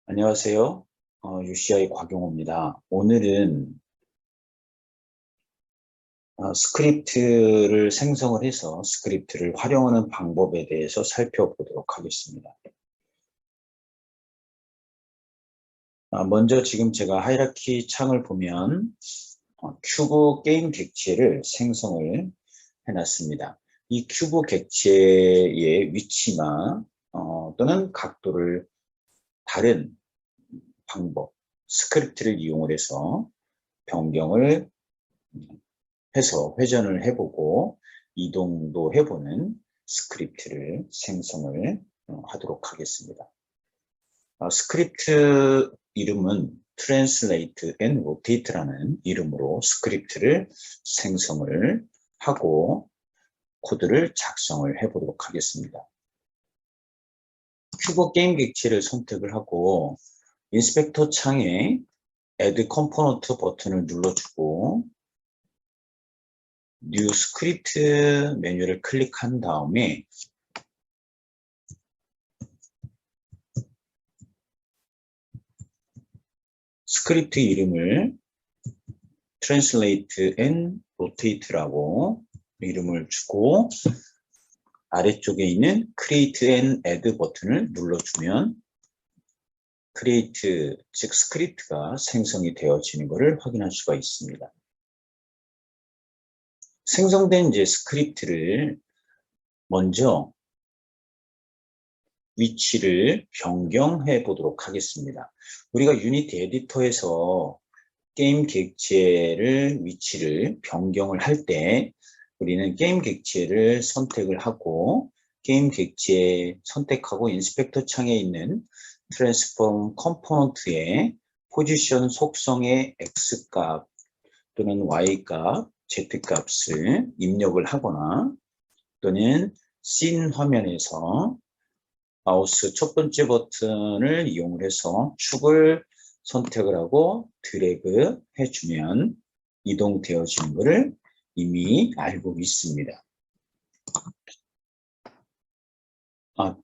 안녕하세요. UCI 곽용호입니다. 오늘은 스크립트를 생성을 해서 스크립트를 활용하는 방법에 대해서 살펴보도록 하겠습니다. 먼저 지금 제가 하이라키 창을 보면 큐브 게임 객체를 생성을 해놨습니다. 이 큐브 객체의 위치나 또는 각도를 다른 방법, 스크립트를 이용을 해서 변경을 해서 회전을 해보고 이동도 해보는 스크립트를 생성을 하도록 하겠습니다. 스크립트 이름은 Translate and Rotate라는 이름으로 스크립트를 생성을 하고 코드를 작성을 해보도록 하겠습니다. 큐브 게임 객체를 선택을 하고 인스펙터 창에 Add Component 버튼을 눌러주고 뉴 스크립트 메뉴를 클릭한 다음에 스크립트 이름을 Translate and Rotate라고 이름을 주고 아래쪽에 있는 Create and Add 버튼을 눌러주면 Create, 즉 스크립트가 생성이 되어지는 것을 확인할 수가 있습니다. 생성된 이제 스크립트를 먼저 위치를 변경해 보도록 하겠습니다. 우리가 유니티 에디터에서 게임 객체를 위치를 변경을 할 때 우리는 게임 객체를 선택을 하고 게임 객체 선택하고 인스펙터 창에 있는 트랜스폼 컴포넌트의 포지션 속성의 X값 또는 Y값, Z값을 입력을 하거나 또는 씬 화면에서 마우스 첫 번째 버튼을 이용해서 축을 선택을 하고 드래그 해주면 이동되어지는 것을 이미 알고 있습니다.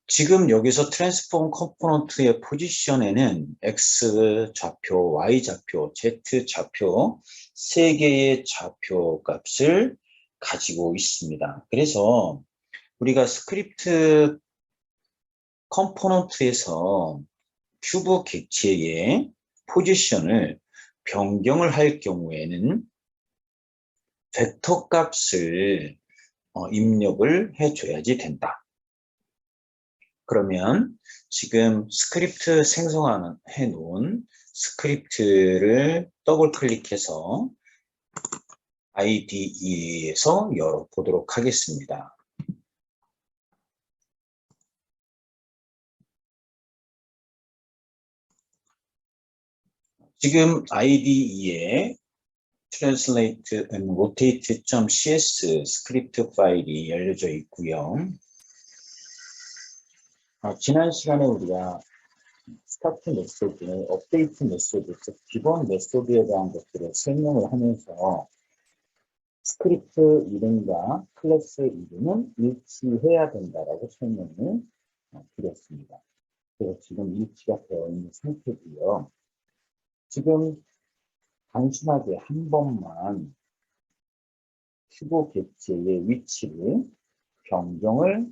지금 여기서 트랜스폼 컴포넌트의 포지션에는 X 좌표, Y 좌표, Z 좌표 세 개의 좌표 값을 가지고 있습니다. 그래서 우리가 스크립트 컴포넌트에서 큐브 객체의 포지션을 변경을 할 경우에는 벡터 값을 입력을 해줘야지 된다. 그러면 지금 스크립트 생성해 놓은 스크립트를 더블 클릭해서 IDE에서 열어보도록 하겠습니다. 지금 IDE에 Translate and Rotate.cs 스크립트 파일이 열려져 있고요. 지난 시간에 우리가 스타트 메소드, 업데이트 메소드, 즉 기본 메소드에 대한 것들을 설명을 하면서 스크립트 이름과 클래스 이름은 일치해야 된다라고 설명을 드렸습니다. 그래서 지금 일치가 되어 있는 상태고요. 지금 단순하게 한 번만 큐브 객체의 위치를 변경을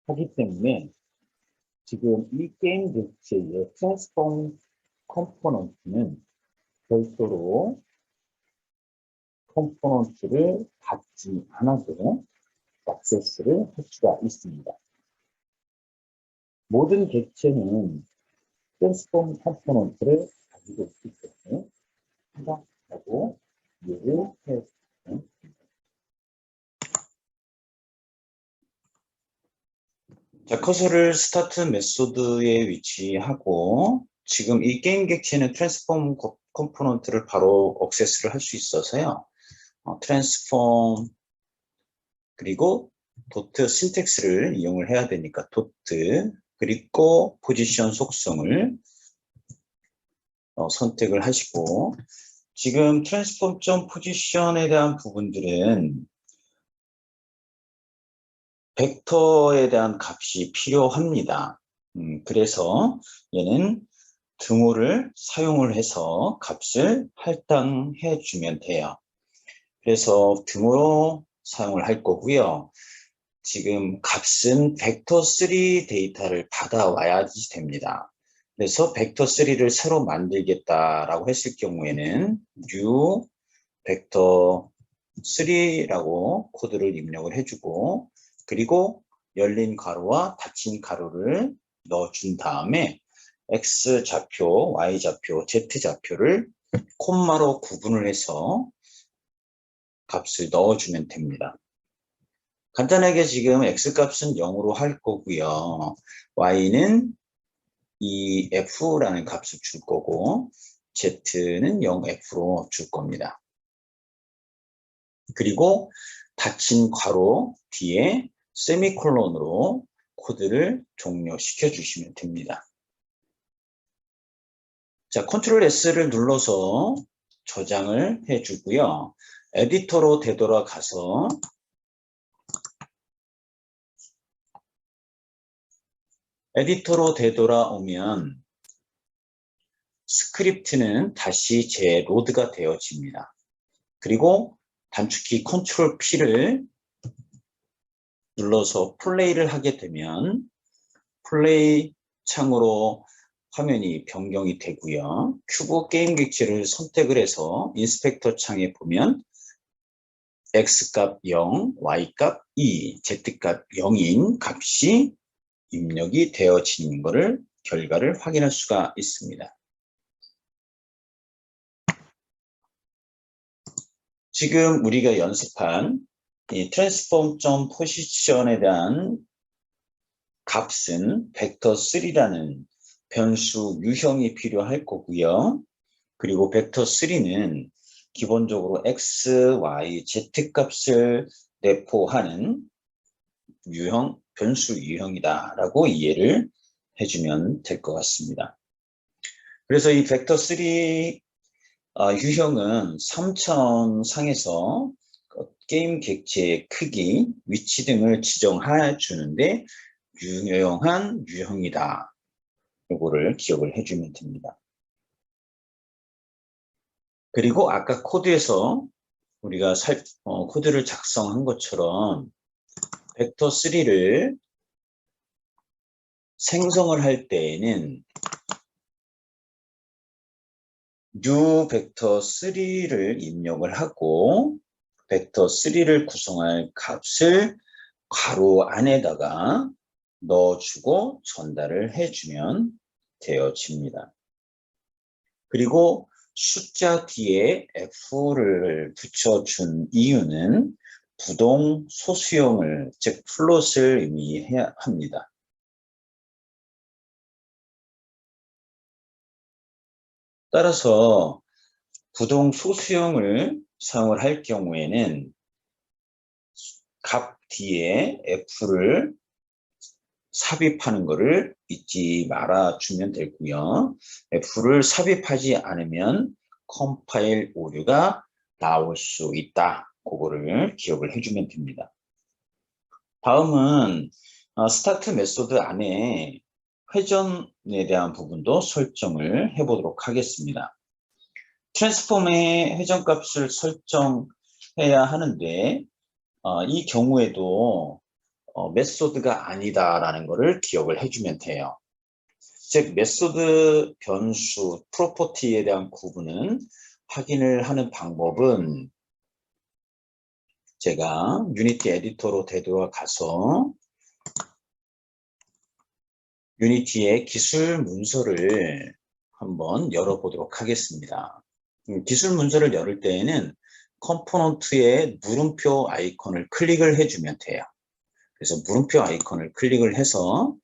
하기 때문에 지금 이 게임 객체의 트랜스폼 컴포넌트는 별도로 컴포넌트를 받지 않아도 액세스를 할 수가 있습니다. 모든 객체는 트랜스폼 컴포넌트를 가지고 있기 때문에 하고 이해를 해주시면 됩니다. 자, 커서를 스타트 메소드에 위치하고 지금 이 게임 객체는 트랜스폼 컴포넌트를 바로 액세스를 할 수 있어서요. 트랜스폼 그리고 도트 신텍스를 이용을 해야 되니까 도트 그리고 포지션 속성을 선택을 하시고 지금 트랜스폼 포지션에 대한 부분들은 벡터에 대한 값이 필요합니다. 그래서 얘는 등호를 사용을 해서 값을 할당해 주면 돼요. 그래서 등호로 사용을 할 거고요. 지금 값은 벡터3 데이터를 받아와야지 됩니다. 그래서 벡터3를 새로 만들겠다라고 했을 경우에는 new 벡터3라고 코드를 입력을 해주고, 그리고 열린 가로와 닫힌 가로를 넣어준 다음에 x 좌표, y 좌표, z 좌표를 콤마로 구분을 해서 값을 넣어주면 됩니다. 간단하게 지금 x값은 0으로 할 거고요. y는 이 f라는 값을 줄 거고 z는 0f로 줄 겁니다. 그리고 닫힌 괄호 뒤에 세미콜론으로 코드를 종료시켜 주시면 됩니다. 자, 컨트롤 S를 눌러서 저장을 해 주고요. 에디터로 되돌아가서 되돌아오면 스크립트는 다시 재로드가 되어집니다. 그리고 단축키 컨트롤 P를 눌러서 플레이를 하게 되면 플레이 창으로 화면이 변경이 되고요. 큐브 게임 객체를 선택을 해서 인스펙터 창에 보면 X값 0, Y값 2, Z값 0인 값이 입력이 되어지는 것을 결과를 확인할 수가 있습니다. 지금 우리가 연습한 이 transform.position에 대한 값은 벡터3라는 변수 유형이 필요할 거고요. 그리고 벡터3는 기본적으로 x, y, z 값을 내포하는 유형, 변수 유형이다라고 이해를 해주면 될 것 같습니다. 그래서 이 벡터3 유형은 3차원 상에서 게임 객체의 크기, 위치 등을 지정해 주는데 유용한 유형이다. 이거를 기억을 해주면 됩니다. 그리고 아까 코드에서 우리가 코드를 작성한 것처럼 벡터3를 생성을 할 때에는 new 벡터3를 입력을 하고 벡터3를 구성할 값을 괄호 안에다가 넣어주고 전달을 해주면 되어집니다. 그리고 숫자 뒤에 F를 붙여준 이유는 부동 소수형을, 즉 플롯을 의미해야 합니다. 따라서 부동 소수형을 사용을 할 경우에는 값 뒤에 F를 삽입하는 것을 잊지 말아 주면 되고요. F를 삽입하지 않으면 컴파일 오류가 나올 수 있다. 그거를 기억을 해주면 됩니다. 다음은 스타트 메소드 안에 회전에 대한 부분도 설정을 해보도록 하겠습니다. 트랜스폼의 회전값을 설정해야 하는데 이 경우에도 메소드가 아니다라는 것을 기억을 해주면 돼요. 즉 메소드, 변수, 프로퍼티에 대한 구분은 확인을 하는 방법은 제가 유니티 에디터로 되돌아가서 유니티의 기술 문서를 한번 열어보도록 하겠습니다. 기술 문서를 열을 때에는 컴포넌트의 물음표 아이콘을 클릭을 해주면 돼요. 그래서 물음표 아이콘을 클릭을 해서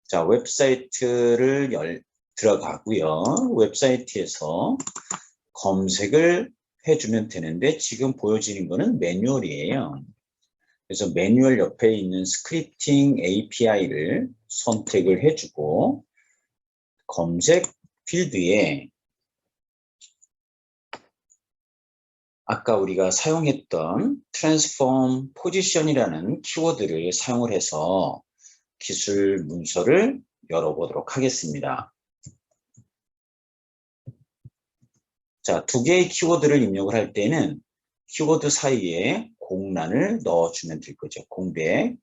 자, 웹사이트를 들어가고요. 웹사이트에서 검색을 해주면 되는데 지금 보여지는 거는 매뉴얼이에요. 그래서 매뉴얼 옆에 있는 스크립팅 API를 선택을 해주고 검색 필드에 아까 우리가 사용했던 transform position이라는 키워드를 사용을 해서 기술 문서를 열어보도록 하겠습니다. 자, 두 개의 키워드를 입력을 할 때는 키워드 사이에 공란을 넣어주면 될 거죠. 공백,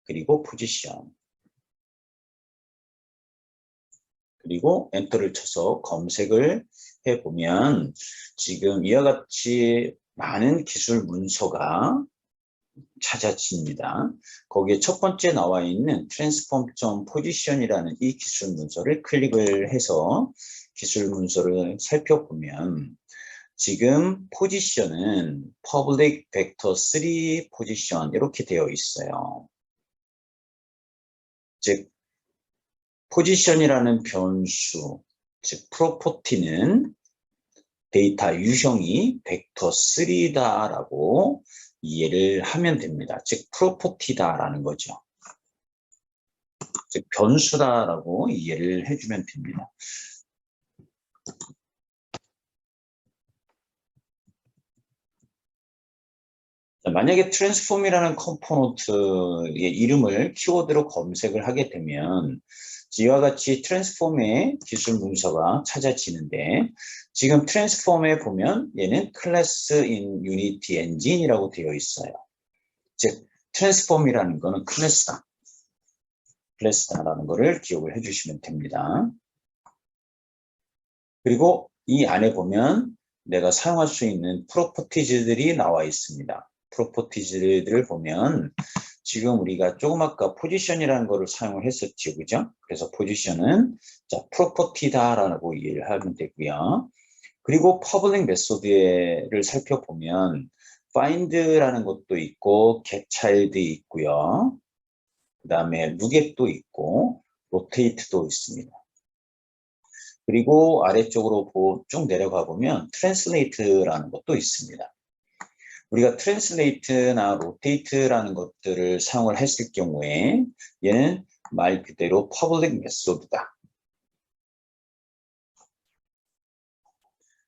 그리고 포지션. 그리고 엔터를 쳐서 검색을 해보면 지금 이와 같이 많은 기술 문서가 찾아집니다. 거기에 첫 번째 나와 있는 transform.position이라는 이 기술 문서를 클릭을 해서 기술 문서를 살펴보면 지금 포지션은 public vector 3 position 이렇게 되어 있어요. 즉 포지션이라는 변수, 즉 프로퍼티는 데이터 유형이 벡터 3다라고 이해를 하면 됩니다. 즉 프로퍼티다라는 거죠. 즉 변수다라고 이해를 해주면 됩니다. 자, 만약에 트랜스폼이라는 컴포넌트의 이름을 키워드로 검색을 하게 되면 이와 같이 트랜스폼의 기술 문서가 찾아지는데 지금 트랜스폼에 보면 얘는 클래스 인 유니티 엔진이라고 되어 있어요. 즉 트랜스폼이라는 거는 클래스다라는 거를 기억을 해주시면 됩니다. 그리고 이 안에 보면 내가 사용할 수 있는 프로퍼티즈들이 나와 있습니다. 프로퍼티즈들을 보면 지금 우리가 조금 아까 포지션이라는 거를 사용을 했었죠, 그죠? 그래서 포지션은 자 프로퍼티다라고 이해를 하면 되고요. 그리고 퍼블릭 메소드를 살펴보면 find라는 것도 있고 getChild이 있고요. 그 다음에 lookat도 있고 rotate도 있습니다. 그리고 아래쪽으로 쭉 내려가 보면 translate라는 것도 있습니다. 우리가 translate나 rotate라는 것들을 사용을 했을 경우에 얘는 말 그대로 public method다.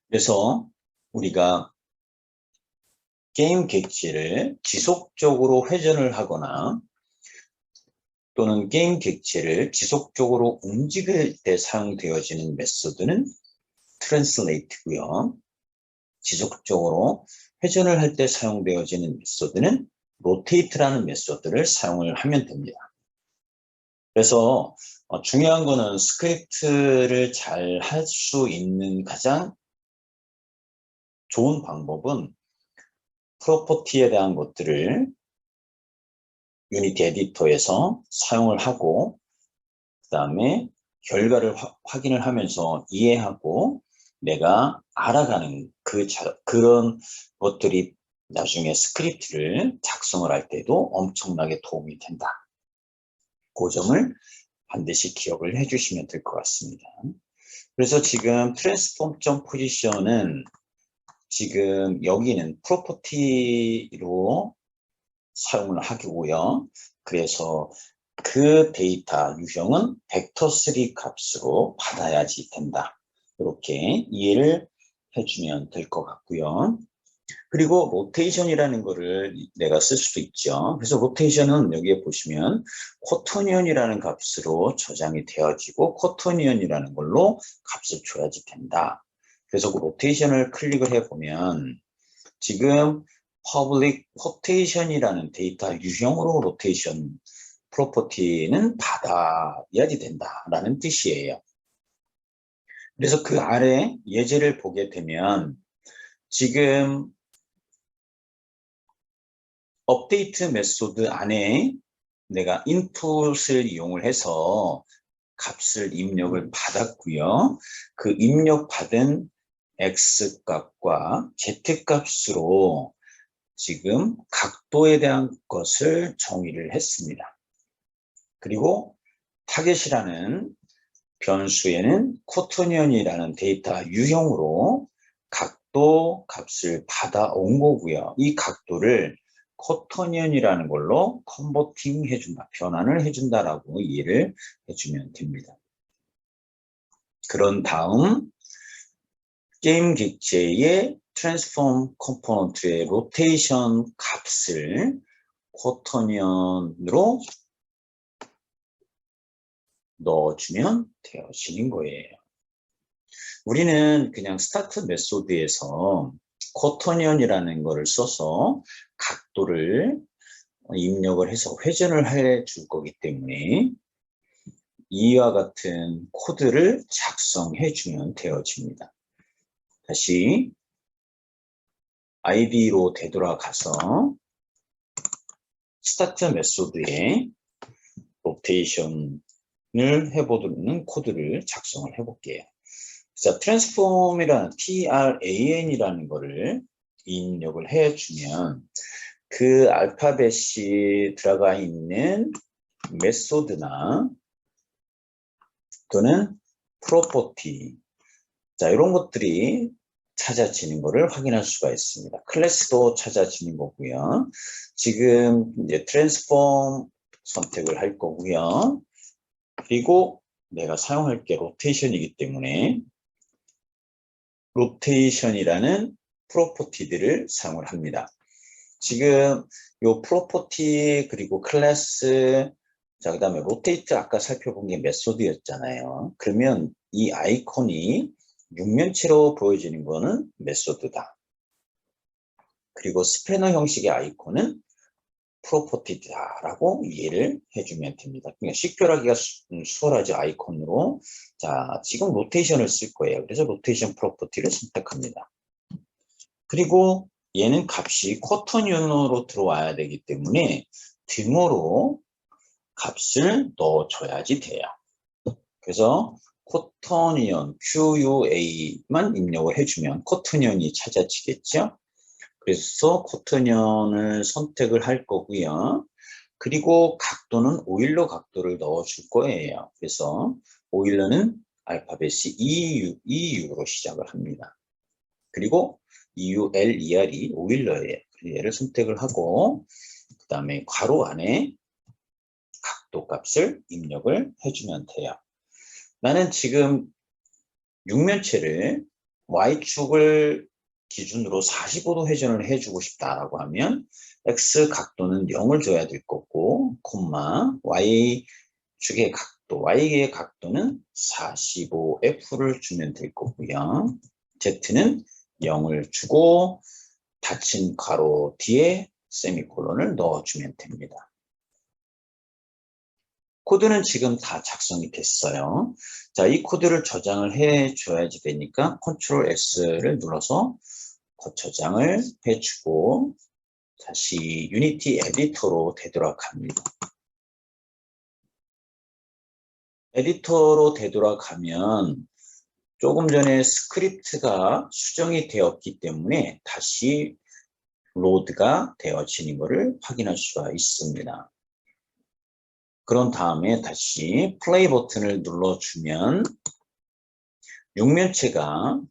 그래서 우리가 게임 객체를 지속적으로 회전을 하거나 또는 게임 객체를 지속적으로 움직일 때 사용되어지는 메소드는 translate고요. 지속적으로 회전을 할 때 사용되어지는 메소드는 rotate라는 메소드를 사용을 하면 됩니다. 그래서 중요한 거는 스크립트를 잘 할 수 있는 가장 좋은 방법은 프로퍼티에 대한 것들을 유니티 에디터에서 사용을 하고 그 다음에 결과를 확인을 하면서 이해하고 내가 알아가는 그런 것들이 나중에 스크립트를 작성을 할 때도 엄청나게 도움이 된다. 그 점을 반드시 기억을 해주시면 될 것 같습니다. 그래서 지금 transform.position은 지금 여기는 프로퍼티로 사용을 하고요. 그래서 그 데이터 유형은 벡터3 값으로 받아야지 된다. 이렇게 이해를 해주면 될 것 같고요. 그리고 로테이션이라는 거를 내가 쓸 수도 있죠. 그래서 로테이션은 여기에 보시면 코토니언이라는 값으로 저장이 되어지고 코토니언이라는 걸로 값을 줘야지 된다. 그래서 그 로테이션을 클릭을 해보면 지금 public quotation이라는 데이터 유형으로 로테이션 프로퍼티는 받아야지 된다라는 뜻이에요. 그래서 그 아래 예제를 보게 되면 지금 업데이트 메소드 안에 내가 인풋을 이용을 해서 값을 입력을 받았고요. 그 입력받은 X값과 Z값으로 지금 각도에 대한 것을 정의를 했습니다. 그리고 타겟이라는 변수에는 코토니언이라는 데이터 유형으로 각도 값을 받아온 거고요. 이 각도를 코토니언이라는 걸로 컨버팅 해준다, 변환을 해준다라고 이해를 해주면 됩니다. 그런 다음 게임 객체의 트랜스폼 컴포넌트의 로테이션 값을 코토니언으로 넣어주면 되어지는 거예요. 우리는 그냥 스타트 메소드에서 코터니언이라는 거를 써서 각도를 입력을 해서 회전을 해 줄 거기 때문에 이와 같은 코드를 작성해 주면 되어집니다. 다시 ID로 되돌아가서 스타트 메소드에 로테이션을 해보는 코드를 작성을 해볼게요. 자, 트랜스폼이라는 TRAN이라는 거를 입력을 해주면 그 알파벳이 들어가 있는 메소드나 또는 프로퍼티, 자, 이런 것들이 찾아지는 것을 확인할 수가 있습니다. 클래스도 찾아지는 거고요. 지금 이제 트랜스폼 선택을 할 거고요. 그리고 내가 사용할 게 로테이션이기 때문에 로테이션이라는 프로퍼티들을 사용을 합니다. 지금 요 프로퍼티 그리고 클래스, 자, 그 다음에 로테이트 아까 살펴본 게 메소드였잖아요. 그러면 이 아이콘이 육면체로 보여지는 거는 메소드다. 그리고 스패너 형식의 아이콘은 프로퍼티다라고 이해를 해주면 됩니다. 그러니까 식별하기가 수월하죠, 아이콘으로. 자, 지금 로테이션을 쓸 거예요. 그래서 로테이션 프로퍼티를 선택합니다. 그리고 얘는 값이 쿼터니언으로 들어와야 되기 때문에 등호로 값을 넣어줘야지 돼요. 그래서 쿼터니언 QUA만 입력을 해주면 쿼터니언이 찾아지겠죠. 그래서 쿼터니언을 선택을 할 거고요. 그리고 각도는 오일러 각도를 넣어줄 거예요. 그래서 오일러는 알파벳이 EU로 시작을 합니다. 그리고 EULER이 오일러예요. 얘를 선택을 하고 그 다음에 괄호 안에 각도 값을 입력을 해주면 돼요. 나는 지금 육면체를 Y축을 기준으로 45도 회전을 해주고 싶다라고 하면 X 각도는 0을 줘야 될 거고, 콤마 Y축의 각도, Y의 각도는 45F를 주면 될 거고요. Z는 0을 주고 닫힌 괄호 뒤에 세미콜론을 넣어주면 됩니다. 코드는 지금 다 작성이 됐어요. 자, 이 코드를 저장을 해줘야지 되니까 컨트롤 S를 눌러서 저장을 해주고 다시 유니티 에디터로 되돌아갑니다. 에디터로 되돌아가면 조금 전에 스크립트가 수정이 되었기 때문에 다시 로드가 되어지는 것을 확인할 수가 있습니다. 그런 다음에 다시 플레이 버튼을 눌러주면 육면체가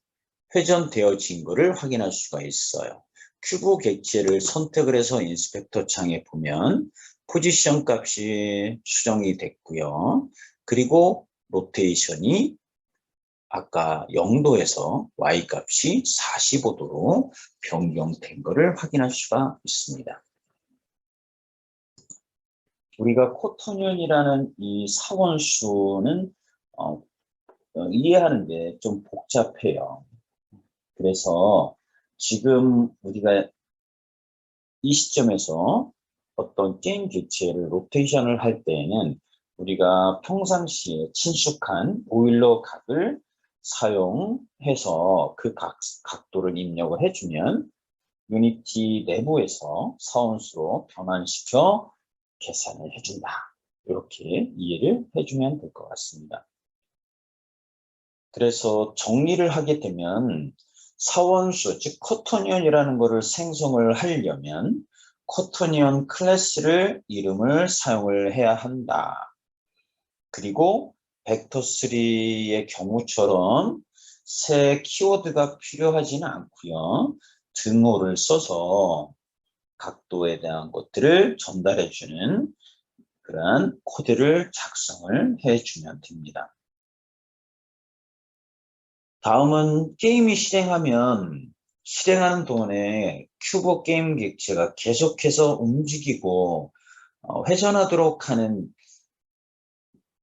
회전되어진 것을 확인할 수가 있어요. 큐브 객체를 선택을 해서 인스펙터 창에 보면 포지션 값이 수정이 됐고요. 그리고 로테이션이 아까 0도에서 Y 값이 45도로 변경된 것을 확인할 수가 있습니다. 우리가 코터니언이라는 이 사원수는 이해하는 게 좀 복잡해요. 그래서 지금 우리가 이 시점에서 어떤 게임 객체를 로테이션을 할 때에는 우리가 평상시에 친숙한 오일러 각을 사용해서 그 각도를 입력을 해주면 유니티 내부에서 사원수로 변환시켜 계산을 해준다. 이렇게 이해를 해주면 될 것 같습니다. 그래서 정리를 하게 되면 사원수, 즉 코터니언이라는 것을 생성을 하려면 코터니언 클래스를 이름을 사용을 해야 한다. 그리고 벡터3의 경우처럼 새 키워드가 필요하지는 않고요. 등호를 써서 각도에 대한 것들을 전달해주는 그러한 코드를 작성을 해주면 됩니다. 다음은 게임이 실행하는 동안에 큐브 게임 객체가 계속해서 움직이고 회전하도록 하는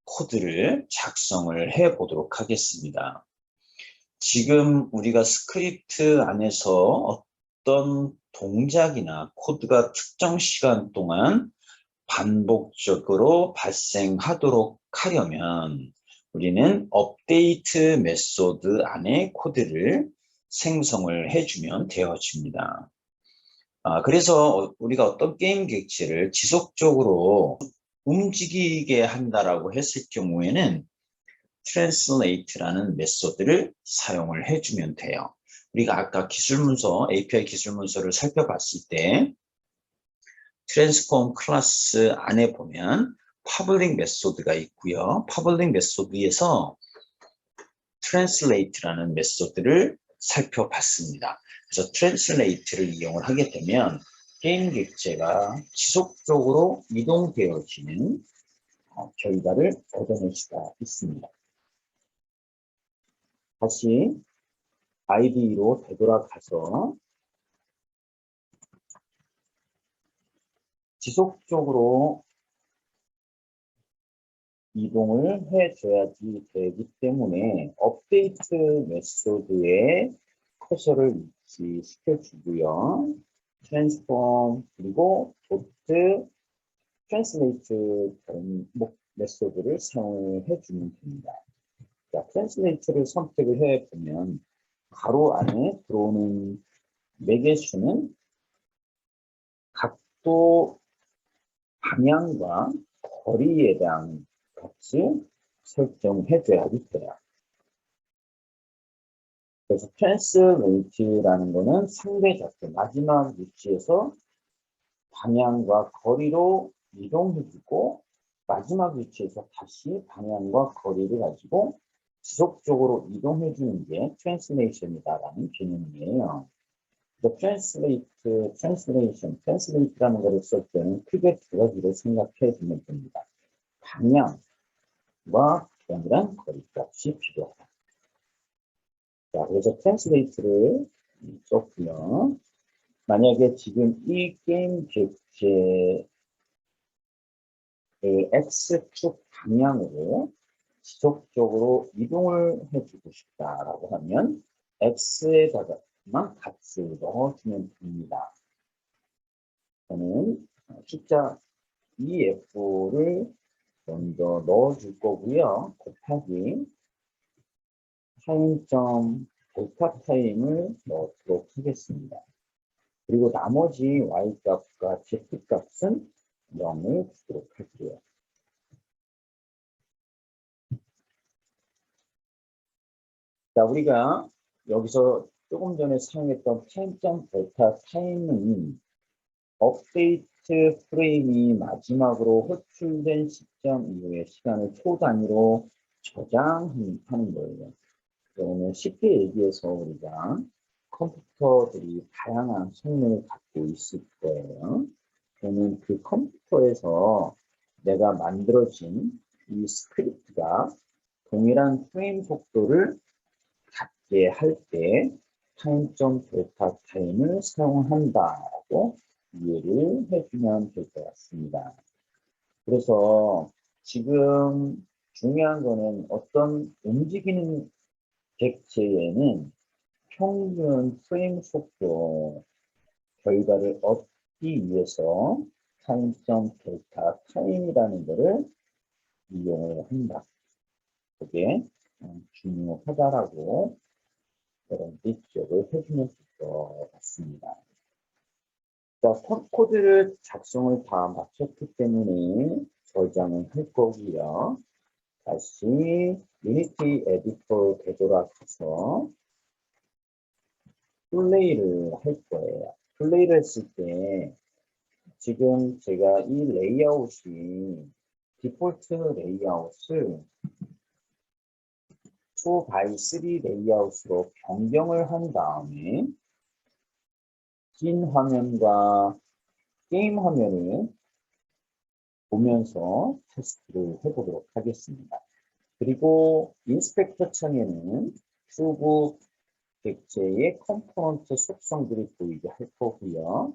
코드를 작성을 해 보도록 하겠습니다. 지금 우리가 스크립트 안에서 어떤 동작이나 코드가 특정 시간 동안 반복적으로 발생하도록 하려면 우리는 업데이트 메소드 안에 코드를 생성을 해주면 되어집니다. 그래서 우리가 어떤 게임 객체를 지속적으로 움직이게 한다라고 했을 경우에는 translate라는 메소드를 사용을 해주면 돼요. 우리가 아까 기술문서, API 기술문서를 살펴봤을 때 트랜스폼 클래스 안에 보면 public 메소드가 있고요. public 메소드에서 translate라는 메소드를 살펴봤습니다. 그래서 translate를 이용을 하게 되면 게임 객체가 지속적으로 이동되어지는 결과를 얻어낼 수가 있습니다. 다시 IDE로 되돌아가서 지속적으로 이동을 해줘야지 되기 때문에 업데이트 메소드에 커서를 위치시켜주고요. 트랜스폼 그리고 도트 트랜슬레이트 메소드를 사용을 해주면 됩니다. 자, 트랜슬레이트를 선택을 해보면 가로 안에 들어오는 매개수는 각도 방향과 거리에 대한 같이 설정해줘야지 돼요. 그래서 트랜스레이트라는 거는 상대 좌표 마지막 위치에서 방향과 거리로 이동해주고 마지막 위치에서 다시 방향과 거리를 가지고 지속적으로 이동해주는 게 트랜스레이션이다라는 개념이에요. 트랜스레이트라는 것을 쓸 때는 크게 두 가지를 생각해 주면 됩니다. 방향과 동일한 거리값이 필요하다. 자, 그래서 트랜스레이트를 썼고요. 만약에 지금 이 게임 객체의 X축 방향으로 지속적으로 이동을 해주고 싶다라고 하면 X에다가만 값을 넣어주면 됩니다. 저는 숫자 EF를 먼저 넣어줄 거고요. 곱하기 타임점 델타 타임을 넣도록 하겠습니다. 그리고 나머지 Y값과 Z값은 0을 주도록 할게요. 자, 우리가 여기서 조금 전에 사용했던 타임점 델타 타임은 업데이트 프레임이 마지막으로 호출된 시점 이후의 시간을 초 단위로 저장하는 거예요. 그러면 쉽게 얘기해서 우리가 컴퓨터들이 다양한 성능을 갖고 있을 거예요. 그러면 그 컴퓨터에서 내가 만들어진 이 스크립트가 동일한 프레임 속도를 갖게 할 때 타임점 델타 타임을 사용한다고 이해를 해주면 될 것 같습니다. 그래서 지금 중요한 거는 어떤 움직이는 객체에는 평균 프레임 속도 결과를 얻기 위해서 타임점 델타 타임이라는 것을 이용을 한다. 그게 중요하다라고 여러분들이 기억을 해주면 될 것 같습니다. 자, 코드를 작성을 다 마쳤기 때문에 저장을 할 거고요. 다시 유니티 에디터 되돌아가서 플레이를 할 거예요. 플레이를 했을 때 지금 제가 이 레이아웃이 디폴트 레이아웃을 2x3 레이아웃으로 변경을 한 다음에 긴 화면과 게임 화면을 보면서 테스트를 해보도록 하겠습니다. 그리고 인스펙터 창에는 큐브 객체의 컴포넌트 속성들이 보이게 할 거고요.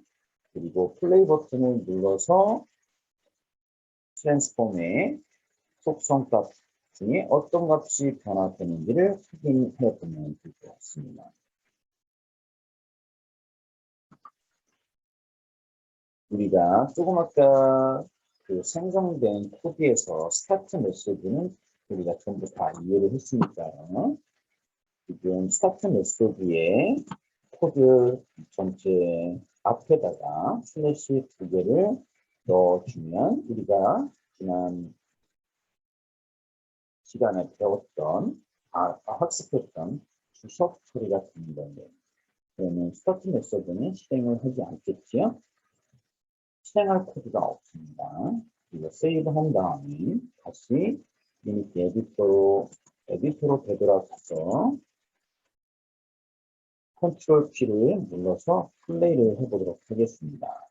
그리고 플레이 버튼을 눌러서 트랜스폼의 속성값 중에 어떤 값이 변화되는지를 확인해 보면 될 것 같습니다. 우리가 조금 아까 그 생성된 코드에서 스타트 메소드는 우리가 전부 다 이해를 했으니까요. 지금 스타트 메소드에 코드 전체 앞에다가 슬래시 2개를 넣어주면 우리가 지난 시간에 배웠던 학습했던 주석 처리가 되는 건데, 그러면 스타트 메소드는 실행을 하지 않겠지요? 실행할 코드가 없습니다. 이거 세이브 한 다음에 다시 유니티 에디터로 되돌아가서 컨트롤 키를 눌러서 플레이를 해보도록 하겠습니다.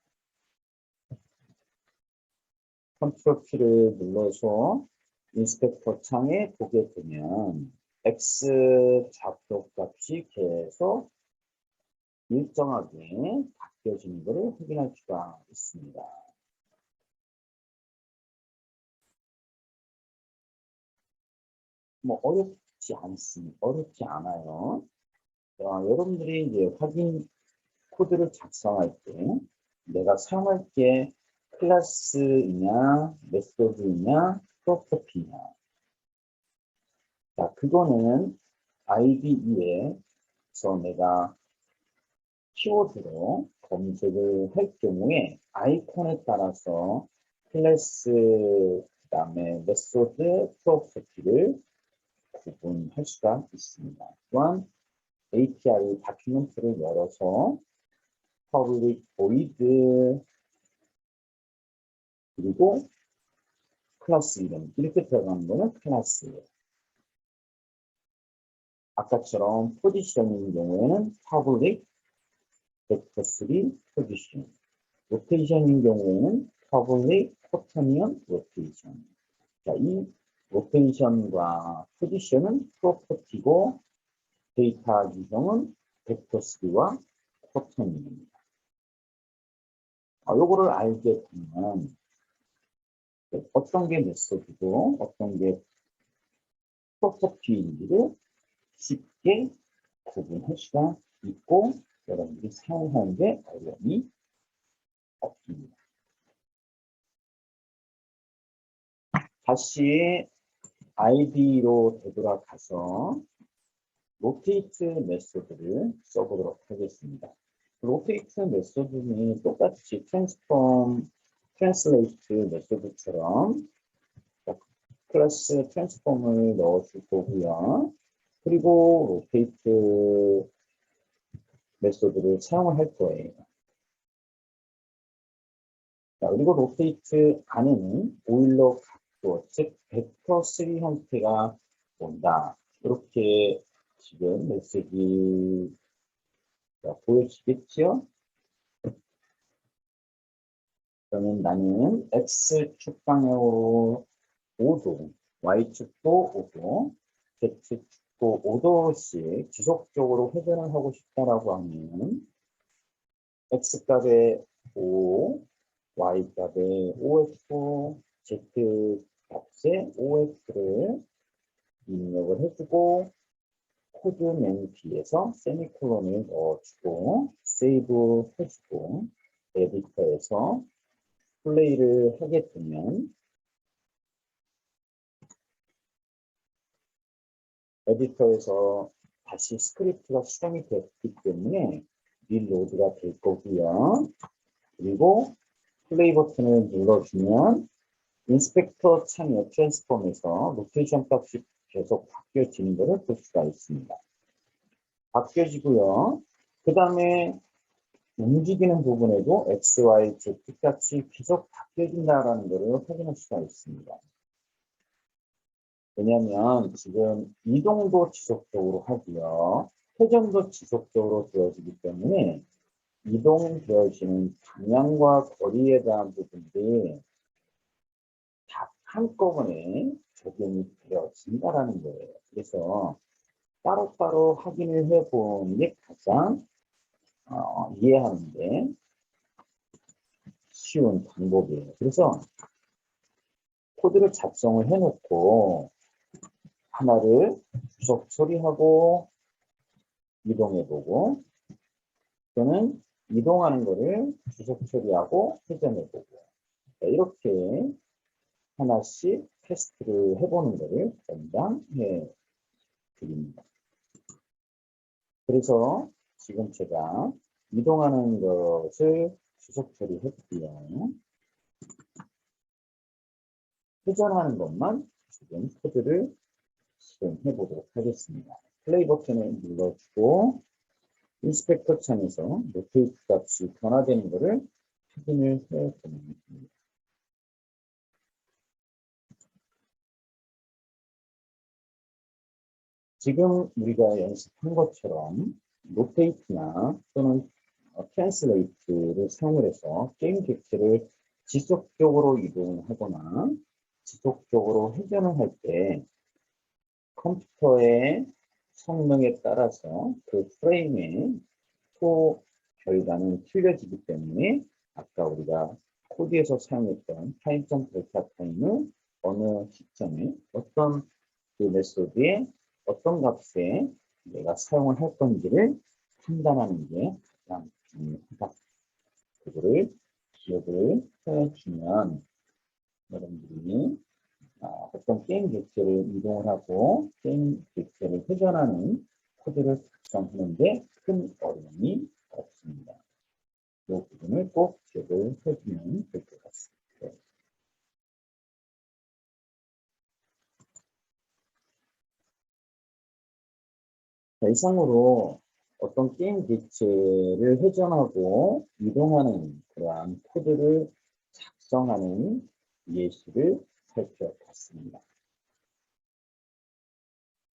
컨트롤 키를 눌러서 인스펙터 창에 보게 되면 X 좌표 값이 계속 일정하게 바뀌어지는 것을 확인할 수가 있습니다. 뭐 어렵지 않아요. 여러분들이 이제 확인 코드를 작성할 때 내가 사용할 게 클래스이냐, 메소드이냐, 프로퍼티냐. 자, 그거는 IDE에서 내가 키워드로 검색을 할 경우에 아이콘에 따라서 클래스, 그다음에 메소드, 프로퍼티를 구분할 수가 있습니다. 또한 API 다큐멘트를 열어서 public void 그리고 클래스 이름 이렇게 들어가는 거는 클래스예요. 아까처럼 포지션인 경우에는 public vector 3 position, 로테이션인 경우에는 public quaternion rotation. 자, 이 로테이션과 포지션은 프로퍼티고 데이터 유형은 벡터 3와 quaternion입니다. 요거를 알게 되면 어떤 게 메소드고 어떤 게 프로퍼티인지를 쉽게 구분할 수가 있고 여러분들이 사용하는 데 어려움이 없습니다. 다시 ID로 되돌아가서 로테이트 메소드를 써보도록 하겠습니다. 로테이트 메소드는 똑같이 트랜슬레이트 메소드처럼 클래스 트랜스폼을 넣어줄 거고요. 그리고 로테이트 메소드를 사용을 할 거예요. 자, 그리고 로테이트 안에는 오일러 각도, 즉 벡터 3 형태가 온다. 이렇게 지금 메시지가 보여지겠죠? 그러면 나는 X축 방향으로 5도, Y축도 5도, Z축도 5도씩 지속적으로 회전을 하고 싶다라고 하면 X값에 5, Y값에 5F, Z값에 5F를 입력을 해주고 코드 메뉴 뒤에서 세미콜론을 넣어주고 세이브 해주고 에디터에서 플레이를 하게 되면 에디터에서 다시 스크립트가 수정이 됐기 때문에 릴로드가 될 거고요. 그리고 플레이 버튼을 눌러주면 인스펙터 창의 트랜스폼에서 로테이션 값이 계속 바뀌어지는 것을 볼 수가 있습니다. 바뀌어지고요. 그 다음에 움직이는 부분에도 X, Y, Z 값이 계속 바뀌어진다는 것을 확인할 수가 있습니다. 왜냐하면 지금 이동도 지속적으로 하고요. 회전도 지속적으로 되어지기 때문에 이동되어지는 방향과 거리에 대한 부분들이 다 한꺼번에 적용이 되어진다는 거예요. 그래서 따로따로 확인을 해보는 게 가장 이해하는데 쉬운 방법이에요. 그래서 코드를 작성을 해놓고 하나를 주석 처리하고 이동해보고 또는 이동하는 거를 주석 처리하고 회전해보고 이렇게 하나씩 테스트를 해보는 거를 권장해 드립니다. 그래서 지금 제가 이동하는 것을 주석 처리했고요. 회전하는 것만 지금 코드를 실행해 보도록 하겠습니다. 플레이 버튼을 눌러주고 인스펙터 창에서 로테이트 값이 변화되는 것을 확인을 해 보면 됩니다. 지금 우리가 연습한 것처럼 로테이트나 또는 트랜슬레이트를 사용을 해서 게임 객체를 지속적으로 이동하거나 지속적으로 회전을 할 때 컴퓨터의 성능에 따라서 그 프레임의 소 결과는 틀려지기 때문에 아까 우리가 코드에서 사용했던 타임점 델타 타임을 어느 시점에 어떤 그 메소드에 어떤 값에 내가 사용을 할 건지를 판단하는 게 가장 중요하다. 그거를 기억을 해주면 여러분들이 어떤 게임 객체를 이동을 하고 게임 객체를 회전하는 코드를 작성하는데 큰 어려움이 없습니다. 이 부분을 꼭 기억을 해주면 될 것 같습니다. 자, 이상으로 어떤 게임 객체를 회전하고 이동하는 그러한 코드를 작성하는 예시를 살펴봤습니다.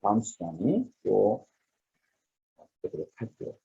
다음 시간에 또 보도록 할게요.